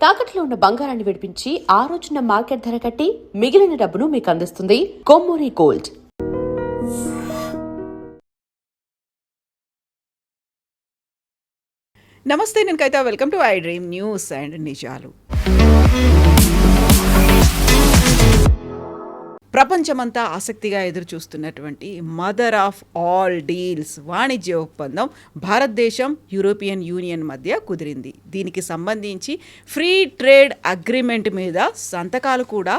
తాకట్లో ఉన్న బంగారాన్ని విడిపించి ఆ రోజున మార్కెట్ ధర కట్టి మిగిలిన డబ్బును మీకు అందిస్తుంది కొమ్మూరి గోల్డ్. నమస్తే, నేను Kavitha. Welcome to I dream news and నిజాలు. ప్రపంచమంతా ఆసక్తిగా ఎదురు చూస్తున్నటువంటి మదర్ ఆఫ్ ఆల్ డీల్స్ వాణిజ్య ఒప్పందం భారతదేశం యూరోపియన్ యూనియన్ మధ్య కుదిరింది. దీనికి సంబంధించి ఫ్రీ ట్రేడ్ అగ్రిమెంట్ మీద సంతకాలు కూడా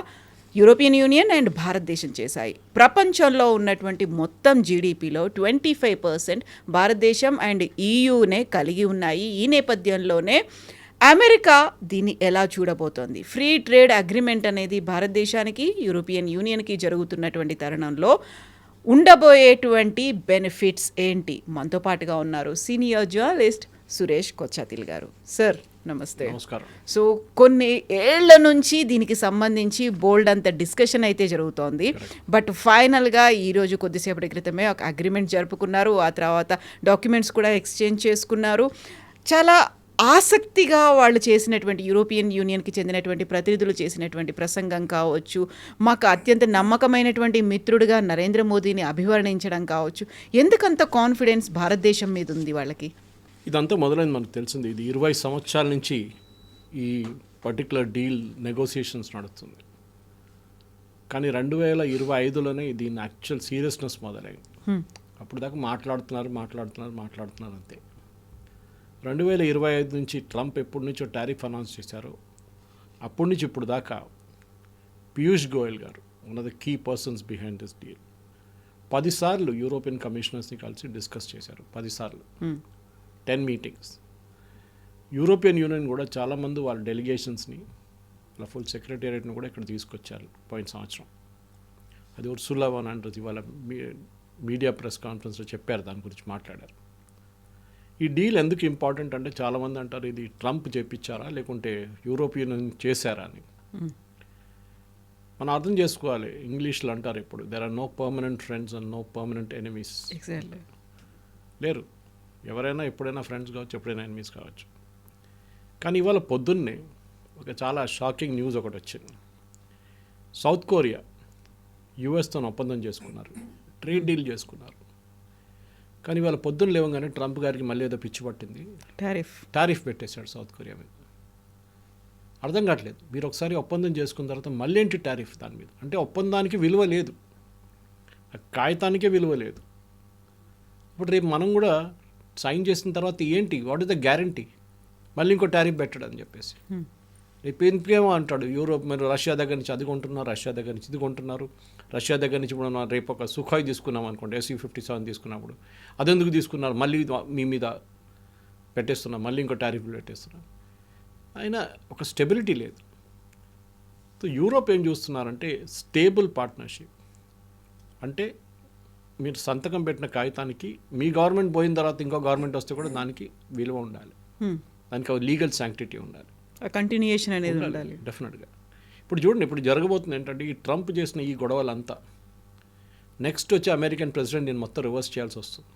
యూరోపియన్ యూనియన్ అండ్ భారతదేశం చేశాయి. ప్రపంచంలో ఉన్నటువంటి మొత్తం జీడిపిలో 25% భారతదేశం అండ్ ఈయూనే కలిగి ఉన్నాయి. ఈ నేపథ్యంలోనే అమెరికా దీన్ని ఎలా చూడబోతోంది? ఫ్రీ ట్రేడ్ అగ్రిమెంట్ అనేది భారతదేశానికి యూరోపియన్ యూనియన్కి జరుగుతున్నటువంటి తరుణంలో ఉండబోయేటువంటి బెనిఫిట్స్ ఏంటి? మనతో పాటుగా ఉన్నారు సీనియర్ జర్నలిస్ట్ సురేష్ కొచ్చాతిల్ గారు. సార్ నమస్తే. నమస్కారం. సో కొన్ని ఏళ్ల నుంచి దీనికి సంబంధించి బోల్డ్ అంత డిస్కషన్ అయితే జరుగుతోంది. బట్ ఫైనల్గా ఈరోజు కొద్దిసేపటి క్రితమే ఒక అగ్రిమెంట్ జరుపుకున్నారు. ఆ తర్వాత డాక్యుమెంట్స్ కూడా ఎక్స్చేంజ్ చేసుకున్నారు. చాలా ఆసక్తిగా వాళ్ళు చేసినటువంటి యూరోపియన్ యూనియన్కి చెందినటువంటి ప్రతినిధులు చేసినటువంటి ప్రసంగం కావచ్చు, మాకు అత్యంత నమ్మకమైనటువంటి మిత్రుడిగా నరేంద్ర మోదీని అభివర్ణించడం కావచ్చు. ఎందుకంత కాన్ఫిడెన్స్ భారతదేశం మీద ఉంది వాళ్ళకి? ఇదంతా మొదలైంది మనకు తెలిసింది. ఇది 20 సంవత్సరాల నుంచి ఈ పర్టికులర్ డీల్ నెగోసియేషన్స్ నడుస్తుంది. కానీ 2025లోనే దీని యాక్చువల్ సీరియస్నెస్ మొదలైంది. అప్పుడు దాకా మాట్లాడుతున్నారు అంతే. 2025 నుంచి ట్రంప్ ఎప్పటి నుంచో టారిఫ్ అనౌన్స్ చేశారో అప్పటి నుంచి ఇప్పుడు దాకా పీయూష్ గోయల్ గారు one of the key persons behind this deal 10 సార్లు యూరోపియన్ కమిషనర్స్ని కలిసి డిస్కస్ చేశారు. 10 సార్లు 10 మీటింగ్స్. యూరోపియన్ యూనియన్ కూడా చాలామంది వాళ్ళ డెలిగేషన్స్ని వాళ్ళ ఫుల్ సెక్రటేరియట్ని కూడా ఇక్కడ తీసుకొచ్చారు పోయిన సంవత్సరం. అది ఉర్సులా వన్ అంటారు. ఇవాళ మీడియా ప్రెస్ కాన్ఫరెన్స్లో చెప్పారు, దాని గురించి మాట్లాడారు. ఈ డీల్ ఎందుకు ఇంపార్టెంట్ అంటే చాలామంది అంటారు ఇది ట్రంప్ చేపించారా లేకుంటే యూరోపియన్ యూనియన్ చేశారా అని. మనం అర్థం చేసుకోవాలి. ఇంగ్లీష్లో అంటారు ఎప్పుడు there are no permanent friends and no permanent enemies. లేరు. ఎవరైనా ఎప్పుడైనా ఫ్రెండ్స్ కావచ్చు, ఎప్పుడైనా ఎనిమీస్ కావచ్చు. కానీ ఇవాళ పొద్దున్నే ఒక చాలా షాకింగ్ న్యూస్ ఒకటి వచ్చింది. సౌత్ కొరియా యుఎస్తో ఒప్పందం చేసుకున్నారు, ట్రేడ్ డీల్ చేసుకున్నారు. కానీ ఇవాళ పొద్దున్న లేవగానే ట్రంప్ గారికి మళ్ళీ ఏదో పిచ్చి పట్టింది, టారిఫ్ పెట్టేశాడు సౌత్ కొరియా మీద. అర్థం కావట్లేదు. మీరు ఒకసారి ఒప్పందం చేసుకున్న తర్వాత మళ్ళీ ఏంటి టారిఫ్ దాని మీద? అంటే ఒప్పందానికి విలువ లేదు, కాగితానికే విలువ లేదు. ఇప్పుడు రేపు మనం కూడా సైన్ చేసిన తర్వాత ఏంటి, వాట్ ఇస్ ద గ్యారంటీ మళ్ళీ ఇంకో టారిఫ్ పెట్టడం అని చెప్పేసి. రేపు ఇంకేమో అంటాడు యూరోప్, మీరు రష్యా దగ్గర నుంచి అది కొంటున్నారు, రష్యా దగ్గర నుంచి ఇది కొంటున్నారు, రష్యా దగ్గర నుంచి ఇప్పుడు మనం రేపు ఒక సుఖాయ్ తీసుకున్నాం అనుకోండి, SU-57 తీసుకున్నప్పుడు అదెందుకు తీసుకున్నారు, మళ్ళీ మీ మీద పెట్టేస్తున్నాం, మళ్ళీ ఇంకో టారిఫ్లు పెట్టేస్తున్నాం. అయినా ఒక స్టెబిలిటీ లేదు. సో యూరోప్ ఏం చూస్తున్నారంటే స్టేబుల్ పార్ట్నర్షిప్. అంటే మీరు సంతకం పెట్టిన కాగితానికి మీ గవర్నమెంట్ పోయిన తర్వాత ఇంకో గవర్నమెంట్ వస్తే కూడా దానికి విలువ ఉండాలి, దానికి ఒక లీగల్ శాంక్టిటీ ఉండాలి, కంటిన్యూయేషన్ అనేది ఉండాలి డెఫినెట్గా. ఇప్పుడు చూడండి, ఇప్పుడు జరగబోతుంది ఏంటంటే ఈ ట్రంప్ చేసిన ఈ గొడవలంతా నెక్స్ట్ వచ్చి అమెరికన్ ప్రెసిడెంట్ దీన్ని మొత్తం రివర్స్ చేయాల్సి వస్తుంది.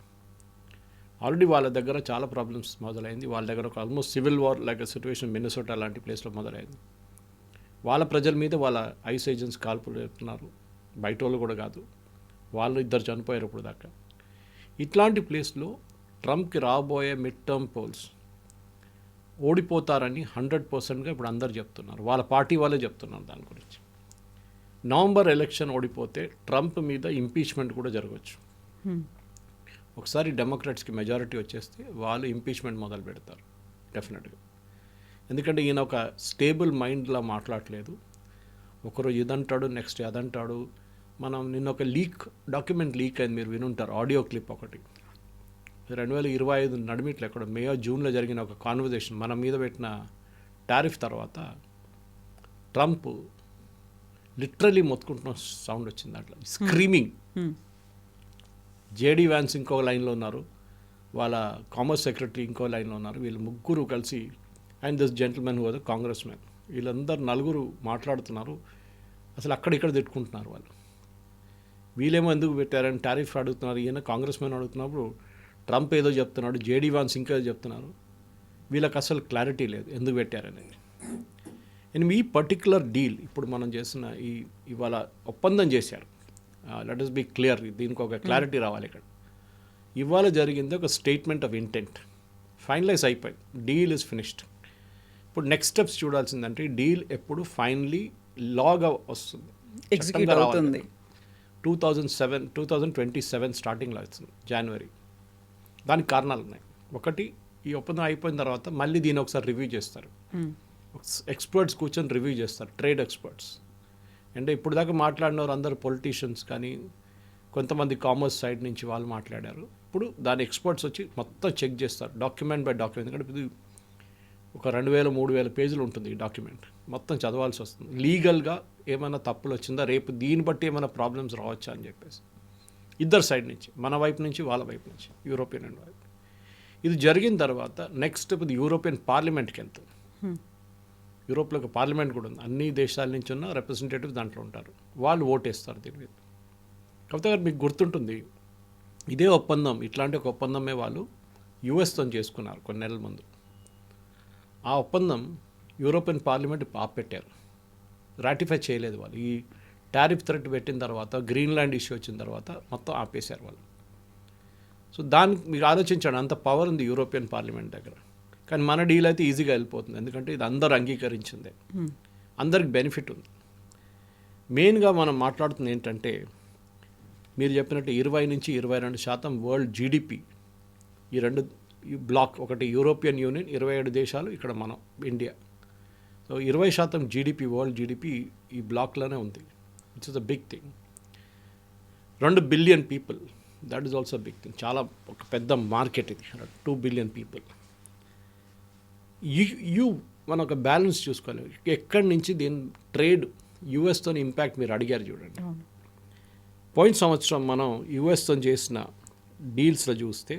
ఆల్రెడీ వాళ్ళ దగ్గర చాలా ప్రాబ్లమ్స్ మొదలైంది. వాళ్ళ దగ్గర ఒక almost civil war like situation Minnesota లాంటి ప్లేస్లో మొదలైంది. వాళ్ళ ప్రజల మీద వాళ్ళ ఐస్ ఏజెంట్స్ కాల్పులు పెడుతున్నారు, బయట వాళ్ళు కూడా కాదు, వాళ్ళు 2 చనిపోయారు ఇప్పుడు దాకా. ఇట్లాంటి ప్లేస్లో ట్రంప్కి రాబోయే మిడ్ టర్మ్ పోల్స్ ఓడిపోతారని 100%గా ఇప్పుడు అందరు చెప్తున్నారు. వాళ్ళ పార్టీ వాళ్ళే చెప్తున్నారు దాని గురించి. నవంబర్ ఎలక్షన్ ఓడిపోతే ట్రంప్ మీద ఇంపీచ్మెంట్ కూడా జరగవచ్చు. ఒకసారి డెమోక్రాట్స్కి మెజారిటీ వచ్చేస్తే వాళ్ళు ఇంపీచ్మెంట్ మొదలు పెడతారు డెఫినెట్గా. ఎందుకంటే ఈయన ఒక స్టేబుల్ మైండ్లా మాట్లాడలేదు. ఒకరోజు ఇదంటాడు, నెక్స్ట్ అదంటాడు. మనం నిన్న ఒక డాక్యుమెంట్ లీక్ అయింది, మీరు వినుంటారు, ఆడియో క్లిప్ ఒకటి. 2025 నడిమిట్లో ఎక్కడ జూన్లో జరిగిన ఒక కాన్వర్జేషన్ మన మీద పెట్టిన టారిఫ్ తర్వాత ట్రంప్ లిటరలీ మొత్తుకుంటున్న సౌండ్ వచ్చింది అట్లా, స్క్రీమింగ్. జేడీ వ్యాన్స్ ఇంకో లైన్లో ఉన్నారు, వాళ్ళ కామర్స్ సెక్రటరీ ఇంకో లైన్లో ఉన్నారు. వీళ్ళు ముగ్గురు కలిసి and this gentlemen who was a Congress man, వీళ్ళందరూ 4 మాట్లాడుతున్నారు. అసలు అక్కడిక్కడ తిట్టుకుంటున్నారు వాళ్ళు. వీళ్ళేమో ఎందుకు పెట్టారని టారిఫ్ అడుగుతున్నారు, ఈయన కాంగ్రెస్ మ్యాన్ అడుగుతున్నప్పుడు ట్రంప్ ఏదో చెప్తున్నాడు, జేడీ వాన్స్ ఇంకేదో చెప్తున్నారు. వీళ్ళకి అసలు క్లారిటీ లేదు ఎందుకు పెట్టారనేది. అండ్ ఈ పర్టికులర్ డీల్ ఇప్పుడు మనం చేసిన ఇవాళ ఒప్పందం చేశారు. లెట్ us బి క్లియర్, దీనికి ఒక క్లారిటీ రావాలి ఇక్కడ. ఇవాళ జరిగింది ఒక స్టేట్మెంట్ ఆఫ్ ఇంటెంట్, ఫైనలైజ్ అయిపోయింది, డీల్ ఇస్ ఫినిష్డ్. ఇప్పుడు నెక్స్ట్ స్టెప్స్ చూడాల్సిందంటే డీల్ ఎప్పుడు ఫైనలీ లాగా వస్తుంది, ఎగ్జిక్యూట్ అవుతుంది. 2027 స్టార్టింగ్లో వస్తుంది, జనవరి. దానికి కారణాలు ఉన్నాయి. ఒకటి, ఈ ఒప్పందం అయిపోయిన తర్వాత మళ్ళీ దీన్ని ఒకసారి రివ్యూ చేస్తారు, ఎక్స్పర్ట్స్ కూర్చొని రివ్యూ చేస్తారు, ట్రేడ్ ఎక్స్పర్ట్స్. అంటే ఇప్పుడు దాకా మాట్లాడినవారు అందరు పొలిటీషియన్స్ కానీ కొంతమంది కామర్స్ సైడ్ నుంచి వాళ్ళు మాట్లాడారు. ఇప్పుడు దాని ఎక్స్పర్ట్స్ వచ్చి మొత్తం చెక్ చేస్తారు, డాక్యుమెంట్ బై డాక్యుమెంట్. ఎందుకంటే ఇది ఒక 2000-3000 పేజీలు ఉంటుంది ఈ డాక్యుమెంట్, మొత్తం చదవాల్సి వస్తుంది. లీగల్గా ఏమైనా తప్పులు వచ్చిందా, రేపు దీన్ని బట్టి ఏమైనా ప్రాబ్లమ్స్ రావచ్చా అని చెప్పేసి ఇద్దరు సైడ్ నుంచి, మన వైపు నుంచి వాళ్ళ వైపు నుంచి, యూరోపియన్ అండ్ వైపు. ఇది జరిగిన తర్వాత నెక్స్ట్ ఇది యూరోపియన్ పార్లమెంట్కి వెళ్తుంది. యూరోప్లో ఒక పార్లమెంట్ కూడా ఉంది, అన్ని దేశాల నుంచి ఉన్న రిప్రజెంటేటివ్ దాంట్లో ఉంటారు, వాళ్ళు ఓటేస్తారు దీని మీద. కాకపోతే మీకు గుర్తుంటుంది, ఇదే ఒప్పందం, ఇట్లాంటి ఒక ఒప్పందమే వాళ్ళు యుఎస్తో చేసుకున్నారు కొన్ని నెలల ముందు. ఆ ఒప్పందం యూరోపియన్ పార్లమెంట్ ఆపెట్టారు, రాటిఫై చేయలేదు వాళ్ళు. ఈ టారిఫ్ థ్రెట్ పెట్టిన తర్వాత, గ్రీన్లాండ్ ఇష్యూ వచ్చిన తర్వాత మొత్తం ఆపేశారు వాళ్ళు. సో దానికి మీరు ఆలోచించండి, అంత పవర్ ఉంది యూరోపియన్ పార్లమెంట్ దగ్గర. కానీ మన డీల్ అయితే ఈజీగా వెళ్ళిపోతుంది, ఎందుకంటే ఇది అందరూ అంగీకరించిందే, అందరికి బెనిఫిట్ ఉంది. మెయిన్గా మనం మాట్లాడుతుంది ఏంటంటే, మీరు చెప్పినట్టు 20-22% వరల్డ్ జీడిపి ఈ రెండు బ్లాక్, ఒకటి యూరోపియన్ యూనియన్ 27 దేశాలు, ఇక్కడ మనం India. So 20% GDP, world GDP ఈ బ్లాక్లోనే ఉంది, which is a big thing. 2 billion people, that is also big thing, చాలా ఒక పెద్ద మార్కెట్ ఇది, 2 బిలియన్ పీపుల్. మనం ఒక బ్యాలెన్స్ చూసుకోవాలి, ఎక్కడి నుంచి దీని ట్రేడ్ యుఎస్తో ఇంపాక్ట్ మీరు అడిగారు చూడండి. పోయిన సంవత్సరం మనం యుఎస్తో చేసిన డీల్స్లో చూస్తే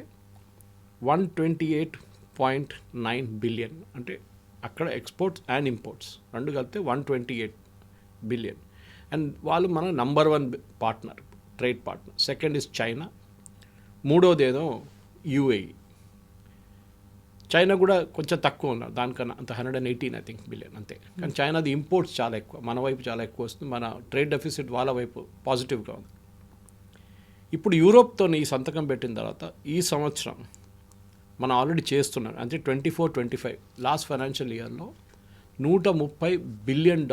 128.9 బిలియన్, అంటే అక్కడ ఎక్స్పోర్ట్స్ అండ్ ఇంపోర్ట్స్ రెండు కలిపితే 128 బిలియన్. అండ్ వాళ్ళు మన number 1 partner, trade partner. Second is China, మూడోది ఏదో యూఏఈ. చైనా కూడా కొంచెం తక్కువ ఉన్నారు దానికన్నా, అంత 118 ఐ థింక్ బిలియన్ అంతే. కానీ చైనాది ఇంపోర్ట్స్ చాలా ఎక్కువ, మన వైపు చాలా ఎక్కువ వస్తుంది, మన ట్రేడ్ డెఫిసిట్ వాళ్ళ వైపు పాజిటివ్గా ఉంది. ఇప్పుడు యూరోప్తో ఈ సంతకం పెట్టిన తర్వాత ఈ సంవత్సరం మనం ఆల్రెడీ చేస్తున్నాం, అంటే 24-25 లాస్ట్ ఫైనాన్షియల్ ఇయర్లో $130 బిలియన్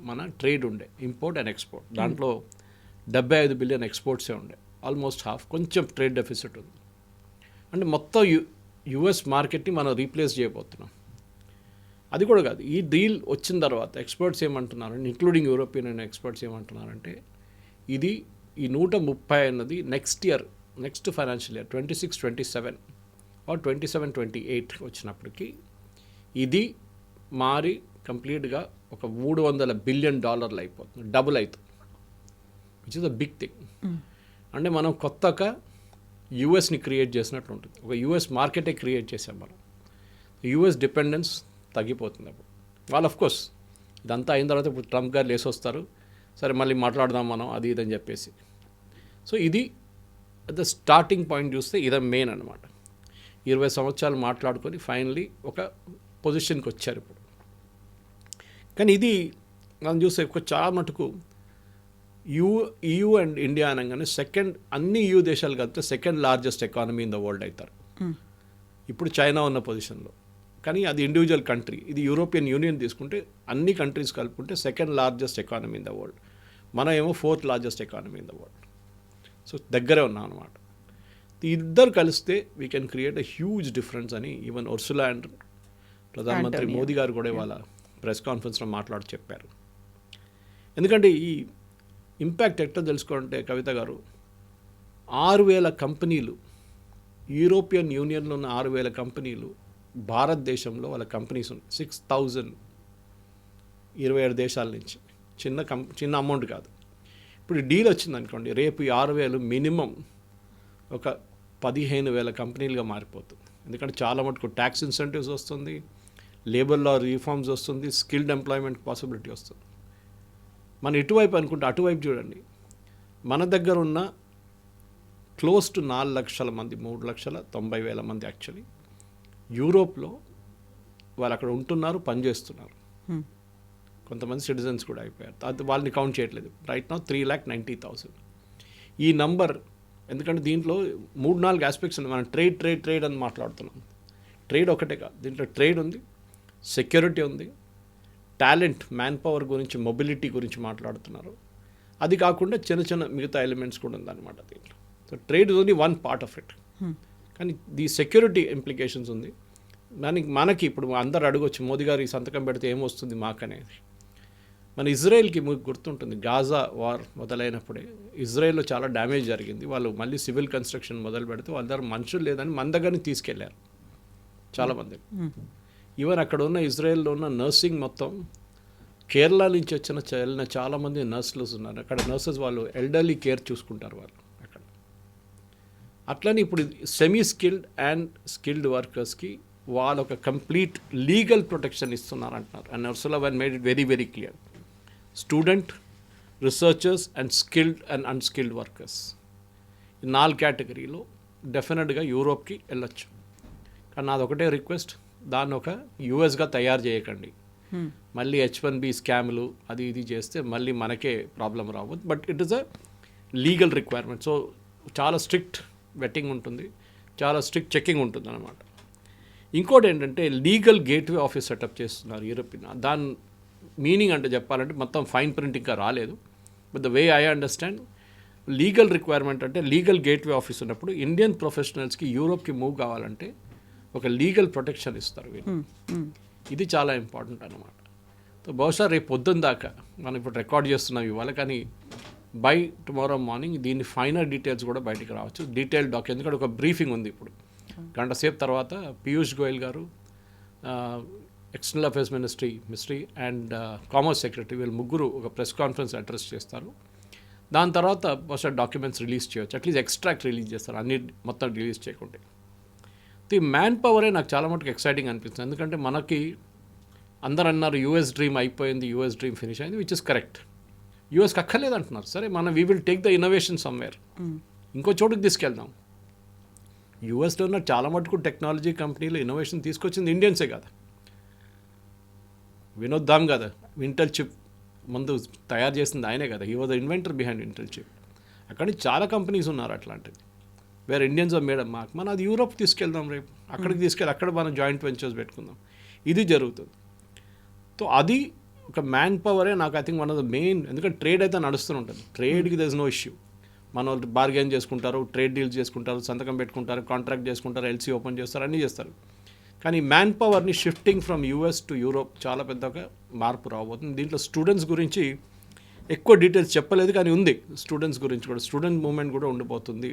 మన ట్రేడ్ ఉండే, ఇంపోర్ట్ అండ్ ఎక్స్పోర్ట్. దాంట్లో 75 బిలియన్ ఎక్స్పోర్ట్సే ఉండే, ఆల్మోస్ట్ హాఫ్. కొంచెం ట్రేడ్ డెఫిసిట్ ఉంది. అంటే మొత్తం యుఎస్ మార్కెట్ని మనం రీప్లేస్ చేయబోతున్నాం. అది కూడా కాదు, ఈ డీల్ వచ్చిన తర్వాత ఎక్స్పర్ట్స్ ఏమంటున్నారంటే, ఇంక్లూడింగ్ యూరోపియన్ అండ్ ఎక్స్పర్ట్స్ ఏమంటున్నారంటే, ఇది ఈ 130 అన్నది next year, next financial year 26-27 or 27-28 వచ్చినప్పటికీ ఇది మారి కంప్లీట్గా ఒక $300 బిలియన్ అయిపోతుంది, డబుల్ అవుతుంది, which is a big thing. అంటే మనం కొత్తగా యూఎస్ని క్రియేట్ చేసినట్లు ఉంటుంది, ఒక యూఎస్ మార్కెటే క్రియేట్ చేసాం మనం. యూఎస్ డిపెండెన్స్ తగ్గిపోతుంది అప్పుడు. వాళ్ళు అఫ్కోర్స్ ఇదంతా అయిన తర్వాత ఇప్పుడు ట్రంప్ గారు లేసి వస్తారు, సరే మళ్ళీ మాట్లాడదాం మనం అది ఇదని చెప్పేసి. సో ఇది ద స్టార్టింగ్ పాయింట్ చూస్తే ఇదే మెయిన్ అనమాట. 20 సంవత్సరాలు మాట్లాడుకొని ఫైనలీ ఒక పొజిషన్కి వచ్చారు ఇప్పుడు. కానీ ఇది మనం చూస్తే చాలా మటుకు EU అండ్ ఇండియా అనగానే సెకండ్, అన్ని EU దేశాలు కలిపితే second largest economy in the world అవుతారు ఇప్పుడు చైనా ఉన్న పొజిషన్లో. కానీ అది ఇండివిజువల్ కంట్రీ. ఇది యూరోపియన్ యూనియన్ తీసుకుంటే అన్ని కంట్రీస్ కలుపుకుంటే second largest economy in the world. మనం ఏమో 4th largest economy in the world. So దగ్గరే ఉన్నాం అనమాట. ఇద్దరు కలిస్తే we can create a huge difference అని ఈవెన్ ఉర్సులా అండ్ ప్రధానమంత్రి మోదీ గారు కూడా వాళ్ళ ప్రెస్ కాన్ఫరెన్స్లో మాట్లాడి చెప్పారు. ఎందుకంటే ఈ ఇంపాక్ట్ ఎట్లా తెలుసుకోవాలంటే కవిత గారు, 6,000 కంపెనీలు, యూరోపియన్ యూనియన్లో ఉన్న 6,000 కంపెనీలు భారతదేశంలో వాళ్ళ కంపెనీస్ ఉన్నాయి. 6,000 27 దేశాల నుంచి. చిన్న అమౌంట్ కాదు. ఇప్పుడు డీల్ వచ్చింది అనుకోండి, రేపు ఈ 6,000 మినిమం ఒక 15,000 కంపెనీలుగా మారిపోతుంది. ఎందుకంటే చాలా మటుకు ట్యాక్స్ ఇన్సెంటివ్స్ వస్తుంది, లేబర్ లా రిఫార్మ్స్ వస్తుంది, స్కిల్డ్ ఎంప్లాయ్మెంట్ పాసిబిలిటీ వస్తుంది. మన ఇటువైపు అనుకుంటే అటువైపు చూడండి, మన దగ్గర ఉన్న క్లోజ్ టు 4 లక్షల మంది, 3,90,000 మంది యాక్చువల్లీ యూరోప్లో వాళ్ళు అక్కడ ఉంటున్నారు, పనిచేస్తున్నారు. కొంతమంది సిటిజన్స్ కూడా అయిపోయారు. అది వాళ్ళని కౌంట్ చేయట్లేదు. Right now 3,90,000. ఈ నంబర్ ఎందుకంటే దీంట్లో 3-4 ఆస్పెక్ట్స్ ఉన్నాయి. మనం ట్రేడ్ అని మాట్లాడుతున్నాం. ట్రేడ్ ఒకటే కాదు, దీంట్లో ట్రేడ్ ఉంది, సెక్యూరిటీ ఉంది, టాలెంట్ మ్యాన్ పవర్ గురించి, మొబిలిటీ గురించి మాట్లాడుతున్నారు. అది కాకుండా చిన్న చిన్న మిగతా ఎలిమెంట్స్ కూడా ఉందన్నమాట దీంట్లో. So trade is only one part of it. కానీ ది సెక్యూరిటీ ఇంప్లికేషన్స్ ఉంది. మనకి ఇప్పుడు అందరు అడగొచ్చు, మోదీ గారు ఈ సంతకం పెడితే ఏమొస్తుంది మాకనేది. మన ఇజ్రాయెల్కి మీకు గుర్తుంటుంది, గాజా వార్ మొదలైనప్పుడే ఇజ్రాయెల్లో చాలా డ్యామేజ్ జరిగింది. వాళ్ళు మళ్ళీ సివిల్ కన్స్ట్రక్షన్ మొదలు పెడితే వాళ్ళ దగ్గర మనుషులు లేదని మన దగ్గరని తీసుకెళ్లారు చాలామంది. ఈవెన్ అక్కడ ఉన్న ఇజ్రాయెల్లో ఉన్న నర్సింగ్ మొత్తం కేరళ నుంచి వెళ్ళిన చాలామంది నర్సులు ఉన్నారు. అక్కడ నర్సెస్ వాళ్ళు ఎల్డర్లీ కేర్ చూసుకుంటారు వాళ్ళు అక్కడ. అట్లనే ఇప్పుడు సెమీ స్కిల్డ్ అండ్ స్కిల్డ్ వర్కర్స్కి వాళ్ళు ఒక కంప్లీట్ లీగల్ ప్రొటెక్షన్ ఇస్తున్నారు అంటున్నారు. And Ursula one made it very very clear. Student, researchers and skilled and unskilled workers, ఈ 4 కేటగిరీలో డెఫినెట్గా యూరోప్కి వెళ్ళొచ్చు. కానీ నాది ఒకటే రిక్వెస్ట్, దాన్ని ఒక యూఎస్గా తయారు చేయకండి. మళ్ళీ H1B స్కామ్లు అది ఇది చేస్తే మళ్ళీ మనకే ప్రాబ్లం రావద్దు. But it is a legal requirement. So చాలా స్ట్రిక్ట్ వెట్టింగ్ ఉంటుంది, చాలా స్ట్రిక్ట్ చెకింగ్ ఉంటుంది అన్నమాట. ఇంకోటి ఏంటంటే లీగల్ గేట్వే ఆఫీస్ సెటప్ చేస్తున్నారు యూరోపియన్. దాని మీనింగ్ అంటే చెప్పాలంటే మొత్తం ఫైన్ ప్రింట్ ఇంకా రాలేదు. But the way I understand, legal requirement అంటే లీగల్ గేట్వే ఆఫీస్ ఉన్నప్పుడు ఇండియన్ ప్రొఫెషనల్స్కి యూరోప్కి మూవ్ కావాలంటే ఒక లీగల్ ప్రొటెక్షన్ ఇస్తారు వీళ్ళు. ఇది చాలా ఇంపార్టెంట్ అనమాట. సో బహుశా రేపు పొద్దున్న దాకా మనం ఇప్పుడు రికార్డ్ చేస్తున్నాం ఇవాళ, కానీ బై టుమారో మార్నింగ్ దీని ఫైనల్ డీటెయిల్స్ కూడా బయటికి రావచ్చు. డీటెయిల్ డాక్యుమెంట్, ఎందుకంటే ఒక బ్రీఫింగ్ ఉంది ఇప్పుడు గంట సేపు తర్వాత. పీయూష్ గోయల్ గారు, external affairs ministry and commerce secretary, వీళ్ళు ముగ్గురు ఒక ప్రెస్ కాన్ఫరెన్స్ అడ్రస్ చేస్తారు. దాని తర్వాత బహుశా డాక్యుమెంట్స్ రిలీజ్ చేయవచ్చు, అట్లీస్ట్ ఎక్స్ట్రాక్ట్ రిలీజ్ చేస్తారు, అన్ని మొత్తం రిలీజ్ చేయకుంటే. ఈ మ్యాన్ పవరే నాకు చాలా మటుకు ఎక్సైటింగ్ అనిపిస్తుంది. ఎందుకంటే మనకి అందరు అన్నారు యూఎస్ డ్రీమ్ అయిపోయింది, యూఎస్ డ్రీమ్ ఫినిష్ అయింది, విచ్ ఇస్ కరెక్ట్. యూఎస్కి అక్కర్లేదు అంటున్నారు. సరే, మనం we will take the innovation somewhere, ఇంకో చోటుకి తీసుకెళ్దాం. యూఎస్లో ఉన్న చాలా మటుకు టెక్నాలజీ కంపెనీలు ఇన్నోవేషన్ తీసుకొచ్చింది ఇండియన్సే కదా. వినోద్ దామ్ కదా ఇంటెల్ చిప్ ముందు తయారు చేసింది ఆయనే కదా. He was the inventor behind Intel chip. అక్కడ చాలా కంపెనీస్ ఉన్నారు అట్లాంటివి, వేరే ఇండియన్స్ మేడం మాకు. మనం అది యూరోప్ తీసుకెళ్దాం, రేపు అక్కడికి తీసుకెళ్ళి అక్కడ మనం జాయింట్ వెంచర్స్ పెట్టుకుందాం. ఇది జరుగుతుంది. సో అది ఒక మ్యాన్ పవరే నాకు I think one of the main. ఎందుకంటే ట్రేడ్ అయితే నడుస్తూ ఉంటుంది, ట్రేడ్కి దర్ ఇస్ నో ఇష్యూ. మన వాళ్ళు బార్గెన్ చేసుకుంటారు, ట్రేడ్ డీల్స్ చేసుకుంటారు, సంతకం పెట్టుకుంటారు, కాంట్రాక్ట్ చేసుకుంటారు, ఎల్సీ ఓపెన్ చేస్తారు, అన్నీ చేస్తారు. కానీ మ్యాన్ పవర్ని shifting from US to Europe చాలా పెద్దగా మార్పు రాబోతుంది. దీంట్లో స్టూడెంట్స్ గురించి ఎక్కువ డీటెయిల్స్ చెప్పలేదు, కానీ ఉంది స్టూడెంట్స్ గురించి కూడా. స్టూడెంట్ మూవ్మెంట్ కూడా ఉండిపోతుంది.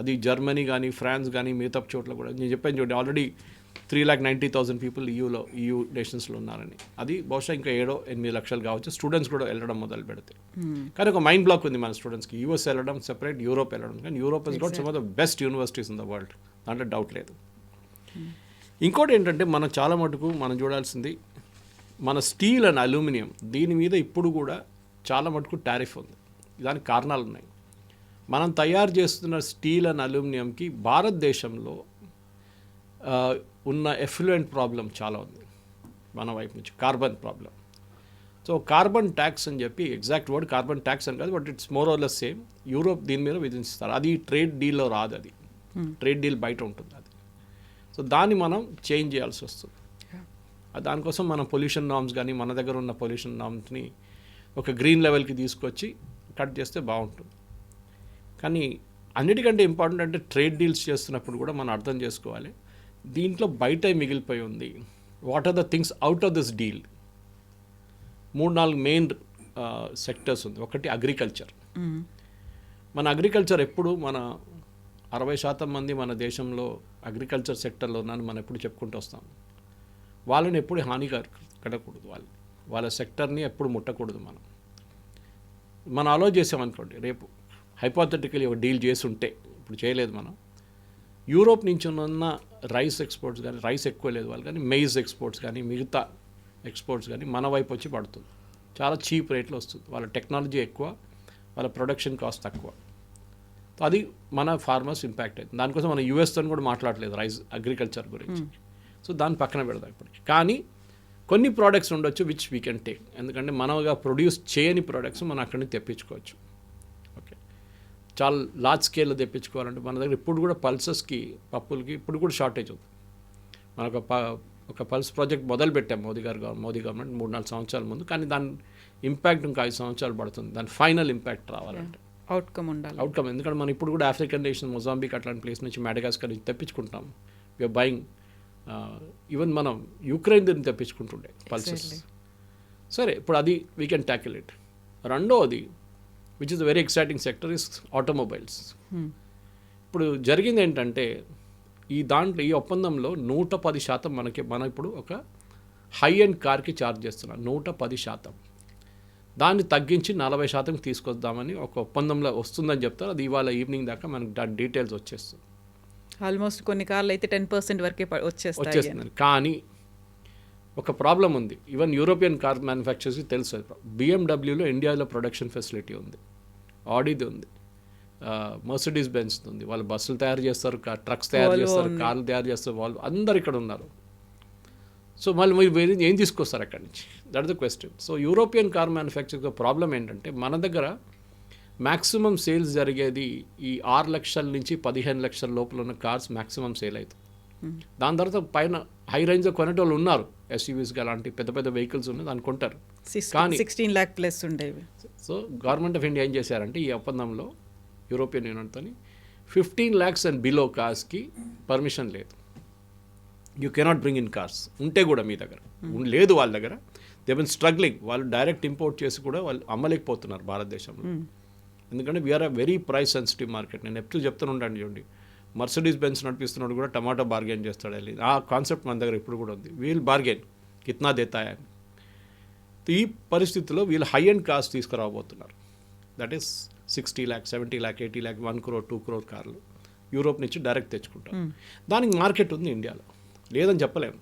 అది జర్మనీ కానీ ఫ్రాన్స్ కానీ మిగతా చోట్ల కూడా. నేను చెప్పాను చూడండి, ఆల్రెడీ 3,90,000 పీపుల్ EU నేషన్స్లో ఉన్నారని. అది బహుశా ఇంకా 7-8 లక్షలు కావచ్చు స్టూడెంట్స్ కూడా వెళ్ళడం మొదలు పెడితే. కానీ ఒక మైండ్ బ్లాక్ ఉంది మన స్టూడెంట్స్కి, యూఎస్ వెళ్ళడం సెపరేట్, యూరోప్ వెళ్ళడం. కానీ Europe is got some of the best universities in the world, దాంట్లో డౌట్ లేదు. ఇంకోటి ఏంటంటే మనం చాలా మటుకు మనం చూడాల్సింది మన స్టీల్ అండ్ అల్యూమినియం, దీని మీద ఇప్పుడు కూడా చాలా మటుకు టారిఫ్ ఉంది. దానికి కారణాలు ఉన్నాయి. మనం తయారు చేస్తున్న స్టీల్ అండ్ అల్యూమినియంకి భారతదేశంలో ఉన్న ఎఫ్లూయెంట్ ప్రాబ్లం చాలా ఉంది మన వైపు నుంచి, carbon problem. So carbon tax అని చెప్పి, ఎగ్జాక్ట్ వర్డ్ కార్బన్ ట్యాక్స్ అని కాదు, but it's more or less same. Europe దీని మీద విధిస్తారు. అది ట్రేడ్ డీల్లో రాదు, అది ట్రేడ్ డీల్ బయట ఉంటుంది అది. సో దాన్ని మనం చేంజ్ చేయాల్సి వస్తుంది. దానికోసం మనం పొల్యూషన్ నార్మ్స్ కానీ మన దగ్గర ఉన్న పొల్యూషన్ నార్మ్స్ని ఒక గ్రీన్ లెవెల్కి తీసుకొచ్చి కట్ చేస్తే బాగుంటుంది. కానీ అన్నిటికంటే ఇంపార్టెంట్ అంటే ట్రేడ్ డీల్స్ చేస్తున్నప్పుడు కూడా మనం అర్థం చేసుకోవాలి, దీంట్లో బయట మిగిలిపోయి ఉంది. What are the things out of this deal? 3-4 main sectors ఉంది. ఒకటి అగ్రికల్చర్. మన అగ్రికల్చర్ ఎప్పుడు మన 60% మంది మన దేశంలో అగ్రికల్చర్ సెక్టర్లో ఉన్నారని మనం ఎప్పుడు చెప్పుకుంటూ వస్తాం. వాళ్ళని ఎప్పుడు హానికరకూడదు, వాళ్ళ సెక్టర్ని ఎప్పుడు ముట్టకూడదు. మనం అలో చేసామనుకోండి, రేపు హైపోథెటికలీ ఒక డీల్ చేసి ఉంటే, ఇప్పుడు చేయలేదు మనం, యూరోప్ నుంచి ఉన్న రైస్ ఎక్స్పోర్ట్స్ కానీ, రైస్ ఎక్కువ లేదు వాళ్ళు కానీ, మెయిజ్ ఎక్స్పోర్ట్స్ కానీ, మిగతా ఎక్స్పోర్ట్స్ కానీ మన వైపు వచ్చి పడుతుంది. చాలా చీప్ రేట్లో వస్తుంది. వాళ్ళ టెక్నాలజీ ఎక్కువ, వాళ్ళ ప్రొడక్షన్ కాస్ట్ తక్కువ. అది మన ఫార్మర్స్ ఇంపాక్ట్ అవుతుంది. దానికోసం మనం యూఎస్తో కూడా మాట్లాడలేదు రైస్ అగ్రికల్చర్ గురించి. సో దాన్ని పక్కన పెడదాం ఇప్పటికి. కానీ కొన్ని ప్రోడక్ట్స్ ఉండొచ్చు విచ్ వీ కెన్ టేక్, ఎందుకంటే మనగా ప్రొడ్యూస్ చేయని ప్రోడక్ట్స్ మనం అక్కడి నుంచి తెప్పించుకోవచ్చు. ఓకే, చాలా లార్జ్ స్కేల్లో తెప్పించుకోవాలంటే మన దగ్గర ఇప్పుడు కూడా పల్సెస్కి, పప్పులకి ఇప్పుడు కూడా షార్టేజ్ ఉంది. మనకు ఒక పల్స్ ప్రాజెక్ట్ మొదలు పెట్టాం మోదీ గవర్నమెంట్ 3-4 సంవత్సరాల ముందు, కానీ దాని ఇంపాక్ట్ ఇంకా 5 సంవత్సరాలు పడుతుంది, దాని ఫైనల్ ఇంపాక్ట్ రావాలంటే. అవుట్కమ్ ఉండాలి. అవుట్కమ్, ఎందుకంటే మనం ఇప్పుడు కూడా ఆఫ్రికన్ నేషన్ మొజాంబిక్ అట్లాంటి ప్లేస్ నుంచి, మాడగాస్కర్ నుంచి తెప్పించుకుంటాం. వీఆర్ బయింగ్, ఈవెన్ మనం యుక్రెయిన్ దీన్ని తెప్పించుకుంటుండే పల్సెస్. సరే, ఇప్పుడు అది వీ కెన్ ట్యాకిల్ ఇట్. రెండోది which is a very exciting sector is automobiles. ఇప్పుడు జరిగింది ఏంటంటే ఈ ఒప్పందంలో 110% మనం ఇప్పుడు ఒక హై ఎండ్ కార్కి ఛార్జ్ చేస్తున్నాం, 110%. దాన్ని తగ్గించి 40% తీసుకొద్దామని ఒక ఒప్పందంలో వస్తుందని చెప్తారు. అది ఇవాళ ఈవినింగ్ దాకా మనకు దాని డీటెయిల్స్ వచ్చేస్తుంది. ఆల్మోస్ట్ కొన్ని కార్లు అయితే 10% వరకే వచ్చేస్తుంది. కానీ ఒక ప్రాబ్లం ఉంది, ఈవెన్ యూరోపియన్ కార్ మ్యానుఫ్యాక్చర్స్కి తెలుసు. బిఎండబ్ల్యూలో ఇండియాలో ప్రొడక్షన్ ఫెసిలిటీ ఉంది, ఆడీది ఉంది, మర్సిడీస్ బెంజ్ ఉంది. వాళ్ళు బస్సులు తయారు చేస్తారు, ట్రక్స్ తయారు చేస్తారు, కార్లు తయారు చేస్తారు, వాళ్ళు అందరు ఇక్కడ ఉన్నారు. సో మళ్ళీ మీరు వేరే ఏం తీసుకొస్తారు అక్కడి నుంచి? That the question. So European car మ్యానుఫ్యాక్చర్కి ప్రాబ్లం ఏంటంటే మన దగ్గర మ్యాక్సిమం సేల్స్ జరిగేది ఈ 6 లక్షల నుంచి 15 లక్షల లోపల ఉన్న కార్స్ మ్యాక్సిమం సేల్ అవుతుంది. దాని తర్వాత పైన హై రేంజ్లో కొనేటోళ్ళు ఉన్నారు, ఎస్యూవీస్గా అలాంటి పెద్ద పెద్ద వెహికల్స్ ఉన్నాయి, దాన్ని కొంటారు. కానీ 16 lakh ప్లస్ ఉండేవి. సో గవర్నమెంట్ ఆఫ్ ఇండియా ఏం చేశారంటే ఈ ఒప్పందంలో యూరోపియన్ యూనియన్తో 15 lakhs అండ్ బిలో కార్స్కి పర్మిషన్ లేదు. You cannot bring in cars. ఉంటే కూడా మీ దగ్గర లేదు, వాళ్ళ దగ్గర దే బిన్ స్ట్రగ్లింగ్. వాళ్ళు డైరెక్ట్ ఇంపోర్ట్ చేసి కూడా వాళ్ళు అమ్మలేకపోతున్నారు భారతదేశంలో, ఎందుకంటే we are a very price sensitive market. నేను ఎప్పుడు చెప్తుంటాను చూడండి, మర్సిడీస్ బెంజ్ నడిపిస్తున్నాడు కూడా టమాటో బార్గెన్ చేస్తాడు వెళ్ళి. ఆ కాన్సెప్ట్ మన దగ్గర ఇప్పుడు కూడా ఉంది, వీల్ బార్గెన్ కిత్నా దేతాయని. ఈ పరిస్థితిలో వీళ్ళు హై అండ్ కార్స్ తీసుకురాబోతున్నారు. That is 60 lakhs, 70 lakhs, 80 lakhs, 1 crore, 2 crore కార్లు యూరోప్ నుంచి డైరెక్ట్ తెచ్చుకుంటారు. దానికి మార్కెట్ ఉంది ఇండియాలో, లేదని చెప్పలేము.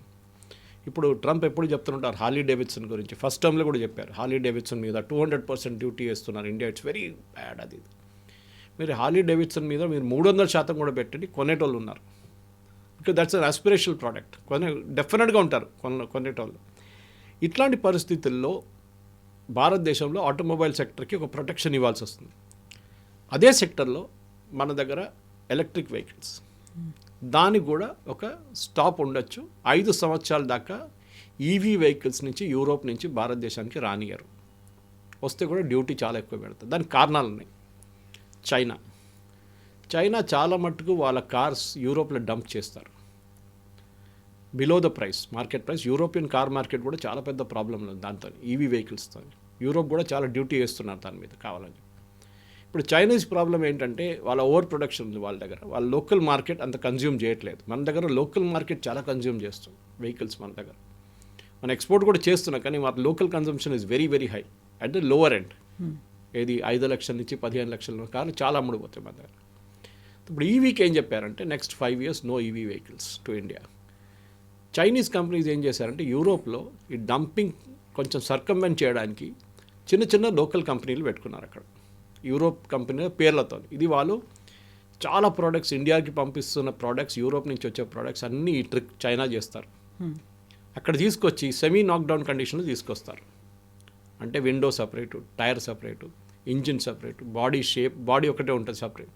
ఇప్పుడు ట్రంప్ ఎప్పుడు చెప్తుంటారు హార్లీ డేవిడ్సన్ గురించి, ఫస్ట్ టర్మ్లో కూడా చెప్పారు. హార్లీ డేవిడ్సన్ మీద 200% డ్యూటీ వేస్తున్నారు ఇండియా, ఇట్స్ వెరీ బ్యాడ్. అది మీరు హార్లీ డేవిడ్సన్ మీద మీరు 300% కూడా పెట్టండి, కొనేటోళ్ళు ఉన్నారు. Because that's an aspirational product. డెఫినెట్గా ఉంటారు కొనేటోళ్ళు. ఇట్లాంటి పరిస్థితుల్లో భారతదేశంలో ఆటోమొబైల్ సెక్టర్కి ఒక ప్రొటెక్షన్ ఇవ్వాల్సి వస్తుంది. అదే సెక్టర్లో మన దగ్గర ఎలక్ట్రిక్ వెహికల్స్, దానికి కూడా ఒక స్టాప్ ఉండొచ్చు. 5 సంవత్సరాల దాకా ఈవీ వెహికల్స్ నుంచి యూరోప్ నుంచి భారతదేశానికి రానియరు. వస్తే కూడా డ్యూటీ చాలా ఎక్కువ పెడతారు. దానికి కారణాలు ఉన్నాయి. చైనా చాలా మట్టుకు వాళ్ళ కార్స్ యూరోప్లో డంప్ చేస్తారు below the price, market price. European car market కూడా చాలా పెద్ద ప్రాబ్లం ఉంది దాంతో, ఈవీ వెహికల్స్తో. యూరోప్ కూడా చాలా డ్యూటీ వేస్తున్నారు దాని మీద కావాలని. ఇప్పుడు చైనీస్ ప్రాబ్లం ఏంటంటే వాళ్ళ ఓవర్ ప్రొడక్షన్ ఉంది వాళ్ళ దగ్గర. వాళ్ళ లోకల్ మార్కెట్ అంత కన్జ్యూమ్ చేయట్లేదు. మన దగ్గర లోకల్ మార్కెట్ చాలా కన్జ్యూమ్ చేస్తుంది వెహికల్స్ మన దగ్గర. మన ఎక్స్పోర్ట్ కూడా చేస్తున్నాం, కానీ మన local consumption is very very high at the lower end. ఏది 5 లక్షల నుంచి 15 లక్షల కార్లు చాలా అమ్ముడుపోతాయి మన దగ్గర. ఇప్పుడు ఈవీకి ఏం చెప్పారంటే next 5 years no EV vehicles to India. Chinese companies ఏం చేశారంటే యూరోప్లో ఈ డంపింగ్ కొంచెం సర్కంవెంట్ చేయడానికి చిన్న చిన్న లోకల్ కంపెనీలు పెట్టుకున్నారు అక్కడ, యూరోప్ కంపెనీ పేర్లతో. ఇది వాళ్ళు చాలా ప్రోడక్ట్స్ ఇండియాకి పంపిస్తున్న ప్రోడక్ట్స్, యూరోప్ నుంచి వచ్చే ప్రోడక్ట్స్ అన్నీ ఈ ట్రిక్ చైనా చేస్తారు. అక్కడ తీసుకొచ్చి సెమీ నాక్డౌన్ కండిషన్లో తీసుకొస్తారు. అంటే window separate, tyre separate, engine separate, body shape, body ఒకటే ఉంటుంది సపరేట్,